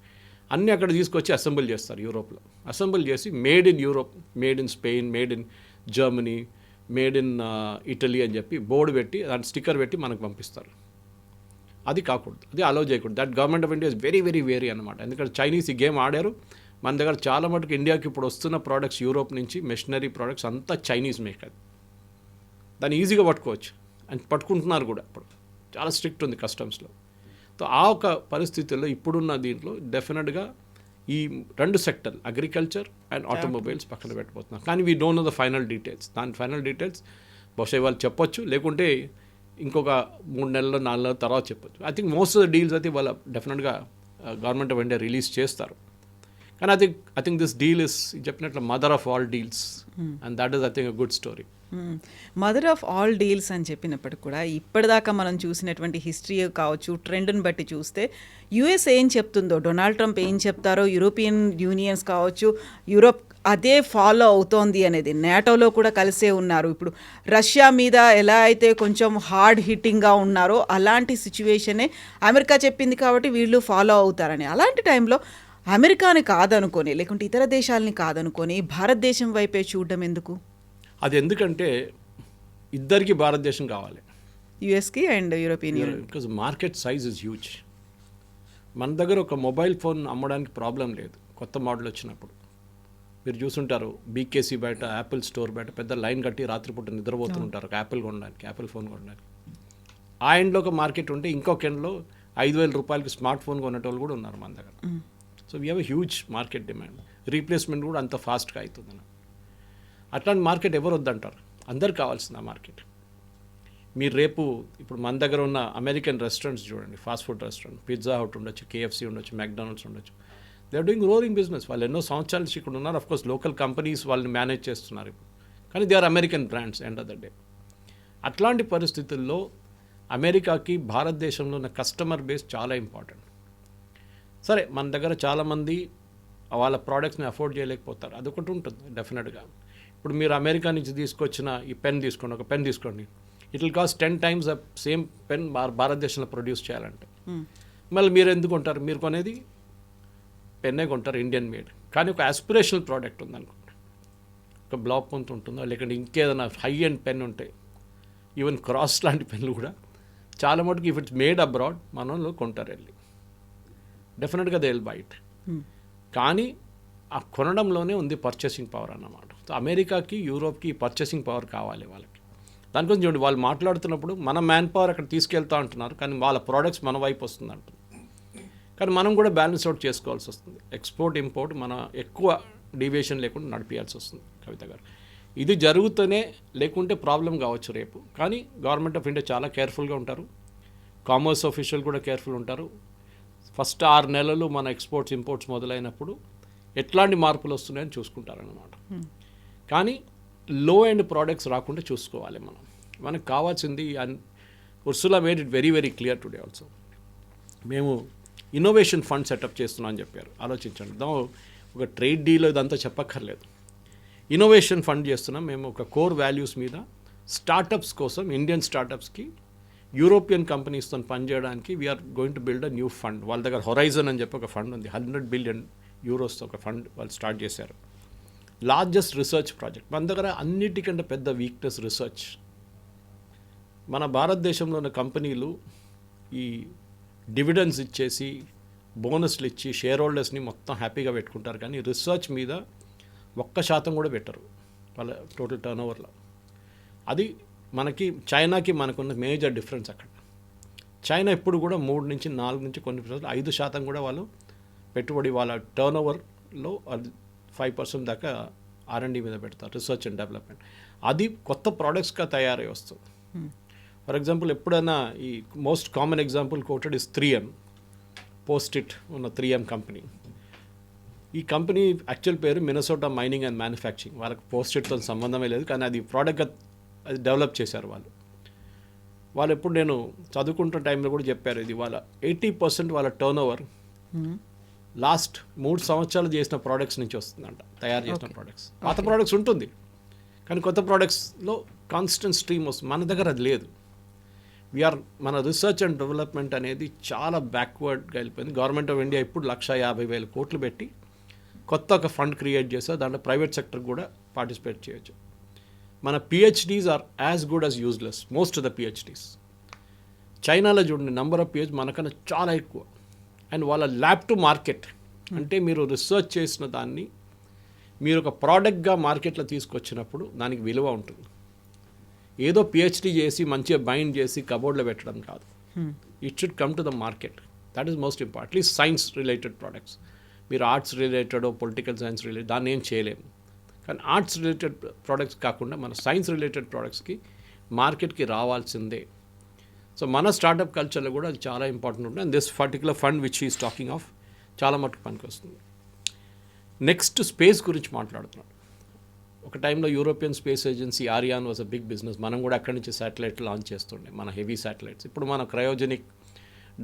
అన్నీ అక్కడ తీసుకొచ్చి అసెంబుల్ చేస్తారు యూరోప్లో. అసెంబుల్ చేసి made in Europe, made in Spain, made in Germany, made in Italy అని చెప్పి బోర్డు పెట్టి దాని స్టిక్కర్ పెట్టి మనకు పంపిస్తారు. అది కాకూడదు, అది అలౌ చేయకూడదు. That government of India is very very very అనమాట. ఎందుకంటే చైనీస్ ఈ గేమ్ ఆడారు. మన దగ్గర చాలా మటుకు ఇండియాకి ఇప్పుడు వస్తున్న ప్రోడక్ట్స్ యూరోప్ నుంచి మెషినరీ ప్రోడక్ట్స్ అంతా చైనీస్ మేక్. అది దాన్ని ఈజీగా పట్టుకోవచ్చు అని పట్టుకుంటున్నారు కూడా. ఇప్పుడు చాలా స్ట్రిక్ట్ ఉంది కస్టమ్స్లో. సో ఆ ఒక పరిస్థితుల్లో ఇప్పుడున్న దీంట్లో డెఫినెట్గా ఈ 2 సెక్టర్ అగ్రికల్చర్ అండ్ ఆటోమొబైల్స్ పక్కన పెట్టబోతున్నాం. కానీ we don't know the final details. దాని ఫైనల్ డీటెయిల్స్ బహుశా వాళ్ళు చెప్పొచ్చు, లేకుంటే ఇంకొక 3 నెలలు 4 నెలల తర్వాత చెప్పొచ్చు. I think most of the deals అయితే వాళ్ళ డెఫినెట్గా గవర్నమెంట్ ఆఫ్ ఇండియా రిలీజ్ చేస్తారు. కానీ I think this deal is చెప్పినట్లు mother of all deals and that is I think a good story. Mother of all deals అని చెప్పినప్పటికి కూడా ఇప్పటిదాకా మనం చూసినటువంటి హిస్టరీ కావచ్చు, ట్రెండ్ని బట్టి చూస్తే యుఎస్ ఏం చెప్తుందో, డొనాల్డ్ ట్రంప్ ఏం చెప్తారో, యూరోపియన్ యూనియన్స్ కావచ్చు, యూరోప్ అదే ఫాలో అవుతోంది అనేది. నేటోలో కూడా కలిసే ఉన్నారు. ఇప్పుడు రష్యా మీద ఎలా అయితే కొంచెం హార్డ్ హిట్టింగ్గా ఉన్నారో అలాంటి సిచ్యువేషనే అమెరికా చెప్పింది కాబట్టి వీళ్ళు ఫాలో అవుతారని. అలాంటి టైంలో అమెరికాని కాదనుకొని, లేకుంటే ఇతర దేశాలని కాదనుకొని భారతదేశం వైపే చూడడం ఎందుకు? అది ఎందుకంటే ఇద్దరికి భారతదేశం కావాలి, యుఎస్కి and European union. Because market size is huge. మన దగ్గర ఒక మొబైల్ ఫోన్ అమ్మడానికి ప్రాబ్లం లేదు. కొత్త మోడల్ వచ్చినప్పుడు మీరు చూసుంటారు, బీకేసీ బయట, యాపిల్ స్టోర్ బయట పెద్ద లైన్ కట్టి రాత్రిపూట నిద్రపోతుంటారు ఒక యాపిల్ కొనడానికి, యాపిల్ ఫోన్ కొనడానికి. ఆ ఎండ్లో ఒక మార్కెట్ ఉంటే ఇంకొక ఎండ్లో 5,000 రూపాయలకి స్మార్ట్ ఫోన్ కొనేటోళ్ళు కూడా ఉన్నారు మన దగ్గర. So we have a huge market demand. Replacement కూడా అంత ఫాస్ట్గా అవుతుంది. అట్లాంటి మార్కెట్ ఎవరు వద్దంటారు? అందరు కావాల్సింది ఆ మార్కెట్. మీరు రేపు ఇప్పుడు మన దగ్గర ఉన్న అమెరికన్ రెస్టారెంట్స్ చూడండి, fast food restaurant, pizza hut ఉండొచ్చు, కేఎఫ్సీ ఉండొచ్చు, మెక్డానల్డ్స్ ఉండొచ్చు. They are doing roaring business. వాళ్ళు ఎన్నో సంవత్సరాల నుంచి ఇక్కడ ఉన్నారు. అఫ్ కోర్స్ లోకల్ కంపెనీస్ వాళ్ళని మేనేజ్ చేస్తున్నారు ఇప్పుడు, కానీ they are American brands end of the day. అట్లాంటి పరిస్థితుల్లో అమెరికాకి భారతదేశంలో ఉన్న కస్టమర్ బేస్ చాలా ఇంపార్టెంట్. సరే, మన దగ్గర చాలామంది వాళ్ళ ప్రోడక్ట్స్ని అఫోర్డ్ చేయలేకపోతారు, అదొకటి ఉంటుంది డెఫినెట్గా. ఇప్పుడు మీరు అమెరికా నుంచి తీసుకొచ్చిన ఈ పెన్ తీసుకోండి, ఒక పెన్ తీసుకోండి, it will cost 10 times same pen భారతదేశంలో ప్రొడ్యూస్ చేయాలంటే. మళ్ళీ మీరు ఎందుకు కొంటారు? మీరు కొనేది పెన్నే కొంటారు, ఇండియన్ మేడ్. కానీ ఒక ఆస్పిరేషనల్ ప్రోడక్ట్ ఉందనుకోండి, ఒక బ్లాక్ పొంత్ ఉంటుందో, లేకుంటే ఇంకేదైనా హై అండ్ పెన్ ఉంటాయి, ఈవెన్ క్రాస్ లాంటి పెన్లు కూడా చాలా మటుకు ఇఫ్ ఇట్స్ మేడ్ అబ్రాడ్ మనలో కొంటారు వెళ్ళి, డెఫినెట్గా దే విల్ బై ఇట్. కానీ ఆ కొనడంలోనే ఉంది పర్చేసింగ్ పవర్ అన్నమాట. సో అమెరికాకి, యూరోప్కి పర్చేసింగ్ పవర్ కావాలి వాళ్ళకి. దానికోసం చూడండి, వాళ్ళు మాట్లాడుతున్నప్పుడు మన మ్యాన్ పవర్ అక్కడ తీసుకెళ్తా అంటున్నారు, కానీ వాళ్ళ ప్రోడక్ట్స్ మన వైపు వస్తుంది అంటున్నారు. కానీ మనం కూడా బ్యాలెన్స్ అవుట్ చేసుకోవాల్సి వస్తుంది. ఎక్స్పోర్ట్ ఇంపోర్ట్ మన ఎక్కువ డీవియేషన్ లేకుండా నడిపించాల్సి వస్తుంది కవిత గారు. ఇది జరుగుతూనే, లేకుంటే ప్రాబ్లం కావచ్చు రేపు. కానీ గవర్నమెంట్ ఆఫ్ ఇండియా చాలా కేర్ఫుల్గా ఉంటారు, కామర్స్ ఆఫీషియల్ కూడా కేర్ఫుల్ ఉంటారు. ఫస్ట్ 6 నెలలు మన ఎక్స్పోర్ట్స్ ఇంపోర్ట్స్ మొదలైనప్పుడు ఎట్లాంటి మార్పులు వస్తున్నాయని చూసుకుంటారన్నమాట. కానీ లో ఎండ్ ప్రోడక్ట్స్ రాకుండా చూసుకోవాలి మనం. మనకు కావాల్సింది, Ursula made it very very clear today also. మేము ఇన్నోవేషన్ ఫండ్ సెటప్ చేస్తున్నాం అని చెప్పారు. ఆలోచించండి, ఒక ట్రేడ్ డీల్ ఇదంతా చెప్పక్కర్లేదు. ఇన్నోవేషన్ ఫండ్ చేస్తున్నాం మేము. ఒక కోర్ వాల్యూస్ మీద స్టార్టప్స్ కోసం, ఇండియన్ స్టార్టప్స్కి యూరోపియన్ కంపెనీస్తో పనిచేయడానికి we are going to build a new fund. వాళ్ళ దగ్గర హొరైజన్ అని చెప్పి ఒక ఫండ్ ఉంది, 100 billion euros ఒక ఫండ్ వాళ్ళు స్టార్ట్ చేశారు. Largest research project. మన దగ్గర అన్నిటికంటే పెద్ద వీక్నెస్ రీసెర్చ్. మన భారతదేశంలో ఉన్న కంపెనీలు ఈ డివిడెండ్స్ ఇచ్చేసి, బోనస్లు ఇచ్చి షేర్ హోల్డర్స్ని మొత్తం హ్యాపీగా పెట్టుకుంటారు, కానీ రీసెర్చ్ మీద 1% కూడా పెట్టరు వాళ్ళ టోటల్ టర్న్ ఓవర్లో. అది మనకి చైనాకి మనకున్న మేజర్ డిఫరెన్స్ అక్కడ. చైనా ఇప్పుడు కూడా 3 నుంచి 4 నుంచి కొన్ని 5% కూడా వాళ్ళు పెట్టుబడి వాళ్ళ టర్న్ ఓవర్లో 5% దాకా R&D మీద పెడతారు, రీసెర్చ్ అండ్ డెవలప్మెంట్. అది కొత్త ప్రోడక్ట్స్గా తయారై వస్తుంది. ఫర్ ఎగ్జాంపుల్, ఎప్పుడైనా ఈ most common example quoted is 3M, post it ఉన్న 3M కంపెనీ. ఈ కంపెనీ యాక్చువల్ పేరు మినసోటా మైనింగ్ అండ్ మ్యానుఫ్యాక్చరింగ్. వాళ్ళకి పోస్ట్ ఇట్తో సంబంధమే లేదు, కానీ అది ప్రోడక్ట్గా అది డెవలప్ చేశారు వాళ్ళు. ఎప్పుడు నేను చదువుకుంటున్న టైంలో కూడా చెప్పారు, ఇది వాళ్ళ 80% వాళ్ళ టర్న్ ఓవర్ లాస్ట్ 3 సంవత్సరాలు చేసిన ప్రోడక్ట్స్ నుంచి వస్తుందంట, తయారు చేసిన ప్రోడక్ట్స్. పాత ప్రోడక్ట్స్ ఉంటుంది, కానీ కొత్త ప్రోడక్ట్స్లో కాన్స్టెంట్ స్ట్రీమ్ వస్తుంది. మన దగ్గర అది లేదు. మన రీసెర్చ్ అండ్ డెవలప్మెంట్ అనేది చాలా బ్యాక్వర్డ్గా వెళ్ళిపోయింది. గవర్నమెంట్ ఆఫ్ ఇండియా ఇప్పుడు 150,000 కోట్లు పెట్టి కొత్త ఒక ఫండ్ క్రియేట్ చేస్తే దాంట్లో ప్రైవేట్ సెక్టర్ కూడా పార్టిసిపేట్ చేయొచ్చు. మన PhDs are as good as useless, most of the PhDs. చైనాలో చూడండి, నెంబర్ ఆఫ్ PhD మనకన్నా చాలా ఎక్కువ. అండ్ వాళ్ళ ల్యాబ్ టు మార్కెట్ అంటే మీరు రీసెర్చ్ చేసిన దాన్ని మీరు ఒక ప్రోడక్ట్గా మార్కెట్లో తీసుకొచ్చినప్పుడు దానికి విలువ ఉంటుంది. ఏదో PhD చేసి మంచిగా బైండ్ చేసి కబోర్డ్లో పెట్టడం కాదు. It should come to the market. That is most important. At least science related products. మీరు arts related, political science related దాన్ని ఏం చేయలేము. కానీ ఆర్ట్స్ రిలేటెడ్ ప్రోడక్ట్స్ కాకుండా మన సైన్స్ రిలేటెడ్ ప్రోడక్ట్స్కి మార్కెట్కి రావాల్సిందే. సో మన స్టార్టప్ కల్చర్లో కూడా అది చాలా ఇంపార్టెంట్ ఉంటుంది. And this particular fund which is talking of చాలా మటుకు పనికి వస్తుంది. నెక్స్ట్ స్పేస్ గురించి మాట్లాడుతున్నాడు. ఒక ఒక టైంలో European space agency Ariane was a big business. మనం కూడా అక్కడి నుంచి శాటిలైట్ లాంచ్ చేస్తుండే, మన హెవీ శాటిలైట్స్. ఇప్పుడు మన క్రయోజెనిక్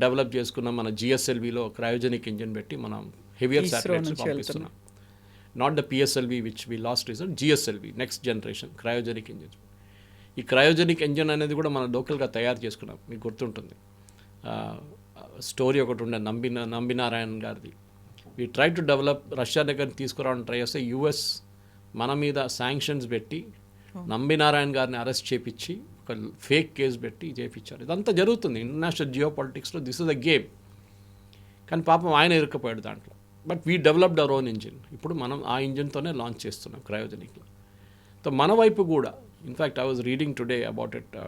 డెవలప్ చేసుకున్న మన జిఎస్ఎల్విలో క్రయోజెనిక్ ఇంజిన్ పెట్టి మనం హెవియర్ శాటిలైట్స్ పంపిస్తున్నాం. Not the PSLV which we lost recent, GSLV next generation cryogenic engine. ఈ క్రయోజెనిక్ ఇంజిన్ అనేది కూడా మనం లోకల్గా తయారు చేసుకున్నాం. మీకు గుర్తుంటుంది స్టోరీ ఒకటి ఉండే నంబినారాయణ గారిది. We try to develop, Russia దగ్గర తీసుకురావడానికి ట్రై చేస్తే యుఎస్ మన మీద శాంక్షన్స్ పెట్టి నంబినారాయణ గారిని అరెస్ట్ చేపించి ఒక ఫేక్ కేసు పెట్టి చేయించారు. ఇదంతా జరుగుతుంది ఇంటర్నేషనల్ జియో పాలిటిక్స్లో. This is the game. కానీ పాపం ఆయన ఇరుక్కపోయాడు దాంట్లో. But we developed our own engine. ఇప్పుడు మనం ఆ ఇంజిన్తోనే లాంచ్ చేస్తున్నాం క్రయోజెనిక్లో. సో మన వైపు కూడా in fact I was reading today about it.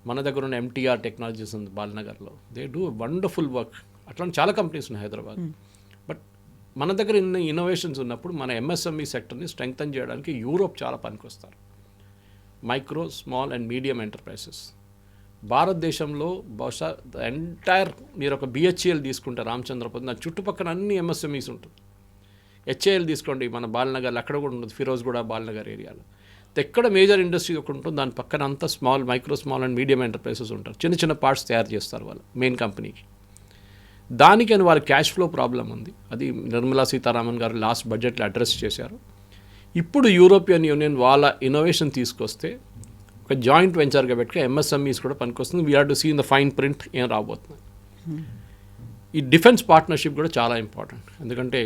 మన దగ్గర ఉన్న ఎంటీఆర్ టెక్నాలజీస్ ఉంది బాలనగర్లో. They do wonderful work. అట్లాంటి చాలా కంపెనీస్ ఉన్నాయి హైదరాబాద్. బట్ మన దగ్గర ఇన్ని ఇన్నోవేషన్స్ ఉన్నప్పుడు మన ఎంఎస్ఎంఈ సెక్టర్ని స్ట్రెంగ్తన్ చేయడానికి యూరోప్ చాలా పనికొస్తారు. Micro, small and medium enterprises భారతదేశంలో బహుశా ఎంటైర్ మీరు ఒక బిహెచ్ఎల్ తీసుకుంటే రామచంద్రపురం, దాని చుట్టుపక్కల అన్ని ఎంఎస్ఎంఈస్ ఉంటుంది. హెచ్ఏఎల్ తీసుకోండి మన బాలనగర్లో, అక్కడ కూడా ఉంటుంది, ఫిరోజ్గూడ బాలనగర్ ఏరియాలో. ఎక్కడ మేజర్ ఇండస్ట్రీ ఒకటి ఉంటుంది, దాని పక్కన అంతా micro, small and medium enterprises ఉంటారు. చిన్న చిన్న పార్ట్స్ తయారు చేస్తారు వాళ్ళు మెయిన్ కంపెనీకి. దానికని వాళ్ళ క్యాష్ ఫ్లో ప్రాబ్లం ఉంది. అది నిర్మలా సీతారామన్ గారు లాస్ట్ బడ్జెట్లో అడ్రస్ చేశారు. ఇప్పుడు యూరోపియన్ యూనియన్ వాళ్ళ ఇన్నోవేషన్ తీసుకొస్తే ఒక జాయింట్ వెంచర్గా పెట్టుకుని ఎంఎస్ఎంఈస్ కూడా పనికొస్తుంది. We have to see in the fine print ఏం రాబోతుంది. ఈ డిఫెన్స్ పార్ట్నర్షిప్ కూడా చాలా ఇంపార్టెంట్. ఎందుకంటే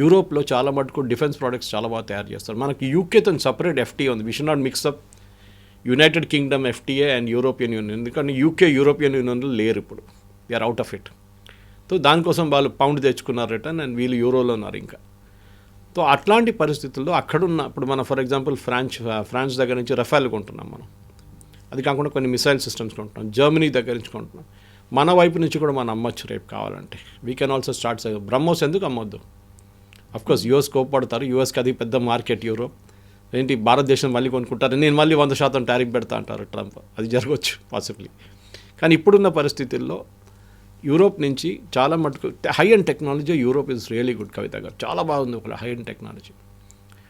యూరోప్లో చాలా మటుకు డిఫెన్స్ ప్రోడక్ట్స్ చాలా బాగా తయారు చేస్తారు. మనకి యూకేతో సపరేట్ ఎఫ్టీఏ ఉంది. We should not mix up United Kingdom FTA and European Union. ఎందుకంటే యూకే యూరోపియన్ యూనియన్లో లేరు ఇప్పుడు. They are out of it. So దానికోసం వాళ్ళు పౌండ్ తెచ్చుకున్నారు రిటర్న్, అండ్ వీళ్ళు యూరోలో ఉన్నారు ఇంకా. సో అట్లాంటి పరిస్థితుల్లో అక్కడున్న ఇప్పుడు మనం ఫర్ ఎగ్జాంపుల్ ఫ్రాన్స్ దగ్గర నుంచి రఫేల్ కొంటున్నాం మనం. అది కాకుండా కొన్ని మిసైల్ సిస్టమ్స్ కొంటున్నాం. జర్మనీ దగ్గర నుంచి కొంటున్నాం. మన వైపు నుంచి కూడా మనం అమ్మొచ్చు రేపు కావాలంటే. We can also start. BrahMos ఎందుకు అమ్మొద్దు? Of course US కోప్పడతారు. యూఎస్కి అది పెద్ద మార్కెట్. యూరోప్ ఏంటి భారతదేశం మళ్ళీ కొనుక్కుంటారు, నేను మళ్ళీ 100% టారిఫ్ పెడతా అంటారు ట్రంప్. అది జరగవచ్చు పాసిబ్లీ. కానీ ఇప్పుడున్న పరిస్థితుల్లో యూరోప్ నుంచి చాలా మటుకు high and technology Europe is really good. Kavitha గారు చాలా బాగుంది ఒక హై అండ్ టెక్నాలజీ.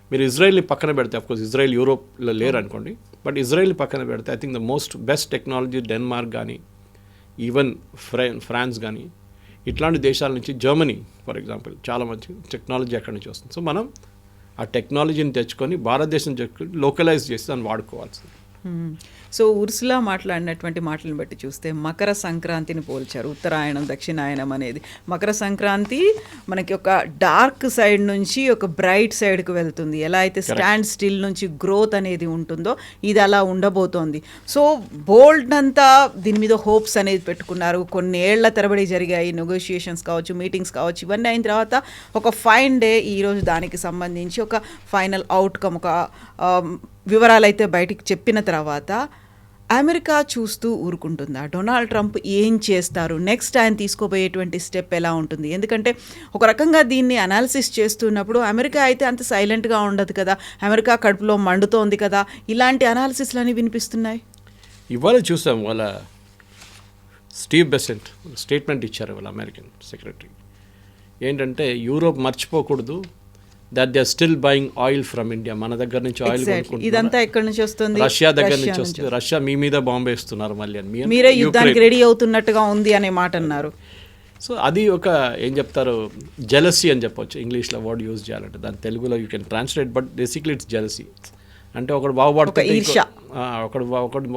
మీరు ఇజ్రాయెల్ని పక్కన పెడితే, అఫ్కోర్స్ ఇజ్రాయెల్ యూరోప్లో లేరు అనుకోండి, బట్ ఇజ్రాయెల్ని పక్కన పెడితే I think the most best technology Denmark కానీ, ఈవెన్ ఫ్రాన్స్ కానీ, ఇట్లాంటి దేశాల నుంచి జర్మనీ ఫర్ ఎగ్జాంపుల్ చాలా మంచి టెక్నాలజీ అక్కడి నుంచి వస్తుంది. సో మనం ఆ టెక్నాలజీని తెచ్చుకొని భారతదేశం తెచ్చుకొని లోకలైజ్ చేసి దాన్ని వాడుకోవాల్సింది. సో ఉర్సులా మాట్లాడినటువంటి మాటలను బట్టి చూస్తే మకర సంక్రాంతిని పోల్చారు. ఉత్తరాయణం, దక్షిణాయనం అనేది. మకర సంక్రాంతి మనకి ఒక డార్క్ సైడ్ నుంచి ఒక బ్రైట్ సైడ్కి వెళ్తుంది. ఎలా అయితే స్టాండ్ స్టిల్ నుంచి గ్రోత్ అనేది ఉంటుందో ఇది అలా ఉండబోతోంది. సో బోల్డ్ అంతా దీని మీద హోప్స్ అనేది పెట్టుకున్నారు. కొన్ని ఏళ్ల తరబడి జరిగాయి నెగోషియేషన్స్ కావచ్చు, మీటింగ్స్ కావచ్చు. ఇవన్నీ అయిన తర్వాత ఒక ఫైన్ డే ఈరోజు దానికి సంబంధించి ఒక ఫైనల్ అవుట్కమ్, ఒక వివరాలు అయితే బయటికి చెప్పిన తర్వాత అమెరికా చూస్తూ ఊరుకుంటుందా? డొనాల్డ్ ట్రంప్ ఏం చేస్తారు? నెక్స్ట్ ఆయన తీసుకోబోయేటువంటి స్టెప్ ఎలా ఉంటుంది? ఎందుకంటే ఒక రకంగా దీన్ని అనాలిసిస్ చేస్తున్నప్పుడు అమెరికా అయితే అంత సైలెంట్గా ఉండదు కదా, అమెరికా కడుపులో మండుతోంది కదా, ఇలాంటి అనాలిసిస్లు అన్నీ వినిపిస్తున్నాయి. ఇవాళ చూసాం వాళ్ళ స్టీవ్ బెసెంట్ స్టేట్మెంట్ ఇచ్చారు వాళ్ళ అమెరికన్ సెక్రటరీ. ఏంటంటే యూరోప్ మర్చిపోకూడదు that they are still buying oil from India. మన దగ్గర నుంచి ఆయిల్ కొనుక్కుంటున్నారు. ఇదంతా ఎక్కడి నుంచి వస్తుంది? రష్యా దగ్గర నుంచి వస్తుంది. రష్యా మీ మీద బాంబే వేస్తున్నారు మళ్ళీ అని మీరే యుద్ధానికి రెడీ అవుతున్నట్టుగా ఉంది అనే మాట అన్నారు. సో అది ఒక ఏం చెప్తారు, జెలసీ అని చెప్పొచ్చు ఇంగ్లీష్లో వర్డ్ యూజ్ చేయాలంటే. దాని తెలుగులో you can translate, but basically it's jealousy. అంటే ఒకడు బాగుపడుతుంటే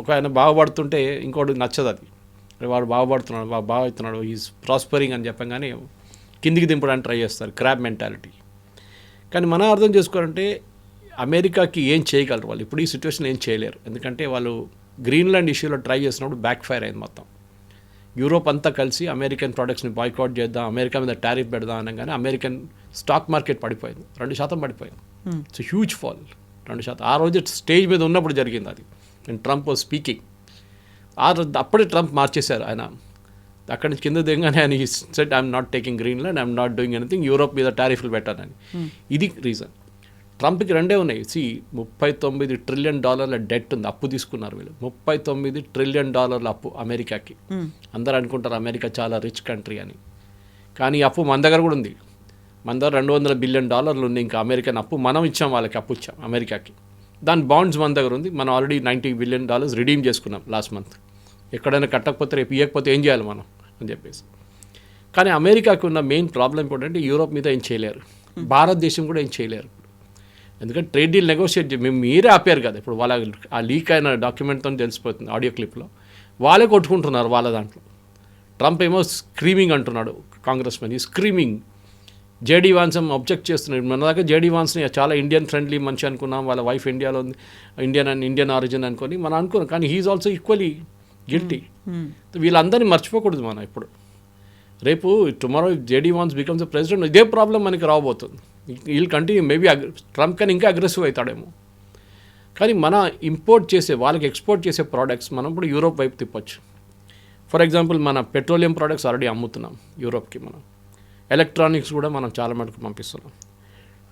ఒక ఆయన బాగుపడుతుంటే ఇంకోటి నచ్చదు. అది వాడు బాగుపడుతున్నాడు, బాగా అవుతున్నాడు, ఈజ్ ప్రాస్పరింగ్ అని చెప్పగానే కిందికి దింపడానికి ట్రై చేస్తారు. Crab mentality. కానీ మనం అర్థం చేసుకోవాలంటే అమెరికాకి ఏం చేయగలరు వాళ్ళు ఇప్పుడు ఈ సిచ్యువేషన్ ఏం చేయలేరు. ఎందుకంటే వాళ్ళు గ్రీన్లాండ్ ఇష్యూలో ట్రై చేసినప్పుడు బ్యాక్ ఫైర్ అయింది మొత్తం. యూరోప్ అంతా కలిసి అమెరికన్ ప్రోడక్ట్స్ని బాయ్కాట్ చేద్దాం, అమెరికా మీద టారిఫ్ పెడదాం అనగానే అమెరికన్ స్టాక్ మార్కెట్ పడిపోయింది, 2% పడిపోయింది. It's huge fall, 2%. ఆ రోజు స్టేజ్ మీద ఉన్నప్పుడు జరిగింది అది, అండ్ ట్రంప్ వాజ్ స్పీకింగ్. అప్పుడే ట్రంప్ మార్చేశారు ఆయన. అక్కడి నుంచి కింద దిగగానే ఆయన said I'm not taking Greenland, I'm not doing anything, Europe మీద టారిఫ్లు పెట్టాలని. ఇది రీజన్. ట్రంప్కి రెండే ఉన్నాయి. $39 ట్రిలియన్ డెట్ ఉంది, అప్పు తీసుకున్నారు వీళ్ళు. $39 ట్రిలియన్ అప్పు అమెరికాకి. అందరూ అనుకుంటారు అమెరికా చాలా రిచ్ కంట్రీ అని, కానీ అప్పు మన దగ్గర కూడా ఉంది. మన దగ్గర $200 బిలియన్ ఉంది ఇంకా అమెరికన్ అప్పు, మనం ఇచ్చాం వాళ్ళకి, అప్పు ఇచ్చాం అమెరికాకి. దాని బాండ్స్ మన దగ్గర ఉంది, మనం ఆల్రెడీ $90 బిలియన్ రిడీమ్ చేసుకున్నాం లాస్ట్ మంత్. ఎక్కడైనా కట్టకపోతే రేపు ఇవ్వకపోతే ఏం చేయాలి మనం అని చెప్పేసి. కానీ అమెరికాకి ఉన్న మెయిన్ ప్రాబ్లం ఏంటంటే యూరోప్ మీద ఏం చేయలేరు, భారతదేశం కూడా ఏం చేయలేరు. ఎందుకంటే ట్రేడ్ డీల్ నెగోషియేట్ మీరే ఆపారు కదా. ఇప్పుడు వాళ్ళ ఆ లీక్ అయిన డాక్యుమెంట్తో తెలిసిపోతుంది, ఆడియో క్లిప్లో వాళ్ళే కొట్టుకుంటున్నారు వాళ్ళ దాంట్లో. ట్రంప్ ఏమో స్క్రీమింగ్ అంటున్నాడు, కాంగ్రెస్ మెన్ ఈ స్క్రీమింగ్. జేడీ వాన్స్ అబ్జెక్ట్ చేస్తున్నాడు. మన దాకా జేడీ వాన్స్ని చాలా ఇండియన్ ఫ్రెండ్లీ మనిషి అనుకున్నాం, వాళ్ళ వైఫ్ ఇండియాలో ఉంది, ఇండియన్ ఆరిజిన్ అనుకొని మనం అనుకున్నాం. కానీ హీఈస్ ఆల్సో ఈక్వలీ గిల్టీ. వీళ్ళందరినీ మర్చిపోకూడదు మనం ఇప్పుడు. రేపు tomorrow JD Vance becomes the president, ఇదే ప్రాబ్లం మనకి రాబోతుంది. వీళ్ళు కంటిన్యూ మేబీ ట్రంప్ కానీ ఇంకా అగ్రెసివ్ అవుతాడేమో. కానీ మన ఇంపోర్ట్ చేసే వాళ్ళకి ఎక్స్పోర్ట్ చేసే ప్రోడక్ట్స్ మనం ఇప్పుడు యూరోప్ వైపు తిప్పొచ్చు. ఫర్ ఎగ్జాంపుల్ మన పెట్రోలియం ప్రోడక్ట్స్ ఆల్రెడీ అమ్ముతున్నాం యూరోప్కి. మనం ఎలక్ట్రానిక్స్ కూడా మనం చాలా మటుకు పంపిస్తున్నాం.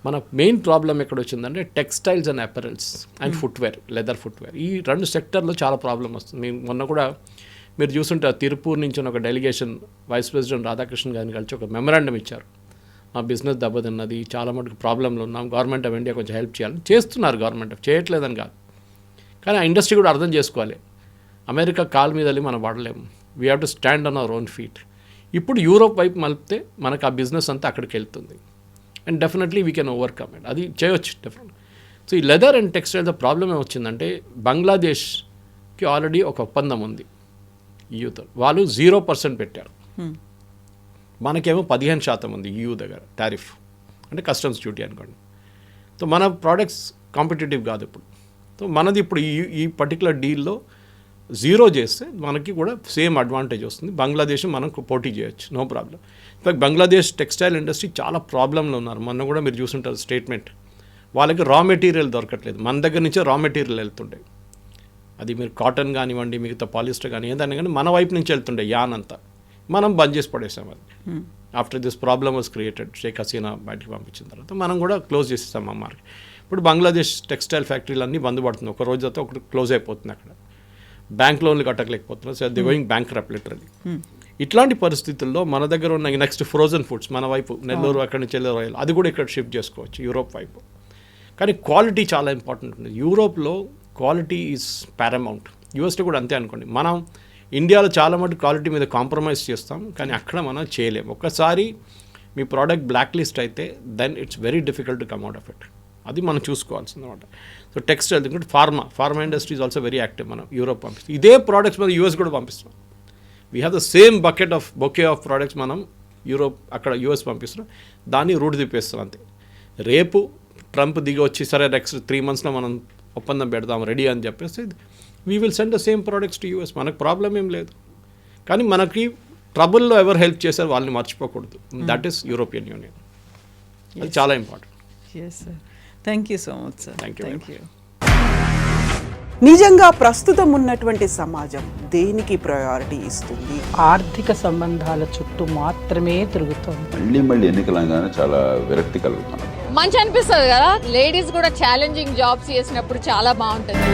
మన మెయిన్ ప్రాబ్లం ఎక్కడ వచ్చిందంటే textiles and apparels and footwear, leather footwear. ఈ 2 సెక్టర్లో చాలా ప్రాబ్లం వస్తుంది. మొన్న కూడా మీరు చూస్తుంటే తిరుపూర్ నుంచి ఒక డెలిగేషన్ వైస్ ప్రెసిడెంట్ రాధాకృష్ణన్ గారిని కలిసి ఒక మెమరాండం ఇచ్చారు. మా బిజినెస్ దెబ్బతిన్నది, చాలా మటుకు ప్రాబ్లంలో ఉన్నాం, గవర్నమెంట్ ఆఫ్ ఇండియా కొంచెం హెల్ప్ చేయాలని. చేస్తున్నారు గవర్నమెంట్, చేయట్లేదని కాదు. కానీ ఆ ఇండస్ట్రీ కూడా అర్థం చేసుకోవాలి, అమెరికా కాలు మీద వెళ్ళి మనం పడలేము. We have to stand on our own feet. ఇప్పుడు యూరోప్ వైపు మలిపితే మనకు ఆ బిజినెస్ అంతా అక్కడికి వెళ్తుంది. And definitely we can overcome it, అది చేయొచ్చు డెఫినెట్. సో ఈ లెదర్ అండ్ టెక్స్టైల్ ప్రాబ్లం ఏమొచ్చిందంటే బంగ్లాదేశ్కి ఆల్రెడీ ఒక ఒప్పందం ఉంది ఈయూతో, వాళ్ళు 0% పెట్టారు. మనకేమో 15% ఉంది ఈయూ దగ్గర టారిఫ్, అంటే కస్టమ్స్ డ్యూటీ అనుకోండి. సో మన ప్రోడక్ట్స్ కాంపిటేటివ్ కాదు ఇప్పుడు. సో మనది ఇప్పుడు ఈ పర్టికులర్ డీల్లో 0 చేస్తే మనకి కూడా సేమ్ అడ్వాంటేజ్ వస్తుంది. బంగ్లాదేశ్ మనం పోటీ చేయొచ్చు, no problem. In fact Bangladesh textile industry చాలా ప్రాబ్లంలో ఉన్నారు. మొన్న కూడా మీరు చూసుంటారు స్టేట్మెంట్, వాళ్ళకి రా మెటీరియల్ దొరకట్లేదు. మన దగ్గర నుంచే రా మెటీరియల్ వెళ్తుండే, అది మీరు కాటన్ కానివ్వండి, మిగతా పాలిస్టర్ కానీ ఏదైనా కానీ మన వైపు నుంచి వెళ్తుండే యాన్ అంతా. మనం బంద్ చేసి పడేసాం అది. After this problem was created, Sheikh Hasina బయటకు పంపించిన తర్వాత మనం కూడా క్లోజ్ చేసేసాం ఆ మార్కెట్. ఇప్పుడు బంగ్లాదేశ్ టెక్స్టైల్ ఫ్యాక్టరీలు అన్నీ బంద్ పడుతుంది, ఒక రోజు అయితే ఒకటి క్లోజ్ అయిపోతుంది. అక్కడ బ్యాంక్ లోన్లు కట్టలేకపోతున్నారు, so the going bankrupt literally. ఇట్లాంటి పరిస్థితుల్లో మన దగ్గర ఉన్న నెక్స్ట్ ఫ్రోజన్ ఫుడ్స్ మన వైపు నెల్లూరు అక్కడి నుంచి వెళ్ళే రాయలు, అది కూడా ఇక్కడ షిఫ్ట్ చేసుకోవచ్చు యూరోప్ వైపు. కానీ క్వాలిటీ చాలా ఇంపార్టెంట్ ఉంది. యూరోప్లో క్వాలిటీ ఈజ్ పారమౌంట్. యూఎస్లో కూడా అంతే అనుకోండి. మనం ఇండియాలో చాలా మటు క్వాలిటీ మీద కాంప్రమైజ్ చేస్తాం, కానీ అక్కడ మనం చేయలేము. ఒక్కసారి మీ ప్రోడక్ట్ బ్లాక్ లిస్ట్ అయితే then it's very difficult to come out of it. అది మనం చూసుకోవాల్సింది అనమాట. సో టెక్స్టైల్ ఎందుకంటే pharma industry is also very active. మనం యూరోప్ పంపిస్తాం, ఇదే ప్రోడక్ట్స్ మనం యూఎస్ కూడా పంపిస్తున్నాం. We have the same bouquet of products మనం యూరోప్ అక్కడ యూఎస్ పంపిస్తున్నాం, దాన్ని రూట్ తిప్పేస్తాం అంతే. రేపు ట్రంప్ దిగి వచ్చి సరే నెక్స్ట్ 3 monthsలో మనం ఒప్పందం పెడదాం రెడీ అని చెప్పేసి we will send the same products to US. మనకు ప్రాబ్లం ఏం లేదు. కానీ మనకి ట్రబుల్లో ఎవరు హెల్ప్ చేశారు వాళ్ళని మర్చిపోకూడదు. That is European Union. అది చాలా important. Yes sir, thank you so much sir. Thank you. నిజంగా ప్రస్తుతం ఉన్నటువంటి సమాజం దేనికి ప్రయారిటీ ఇస్తుంది? ఆర్థిక సంబంధాల చుట్టూ మాత్రమే తిరుగుతోంది. మళ్ళీ ఎన్నికలంగానే చాలా విరక్తి కలుగుతున్నాం. మంచి అనిపిస్తుంది కదా, లేడీస్ కూడా ఛాలెంజింగ్ జాబ్స్ చేసినప్పుడు చాలా బాగుంటుంది.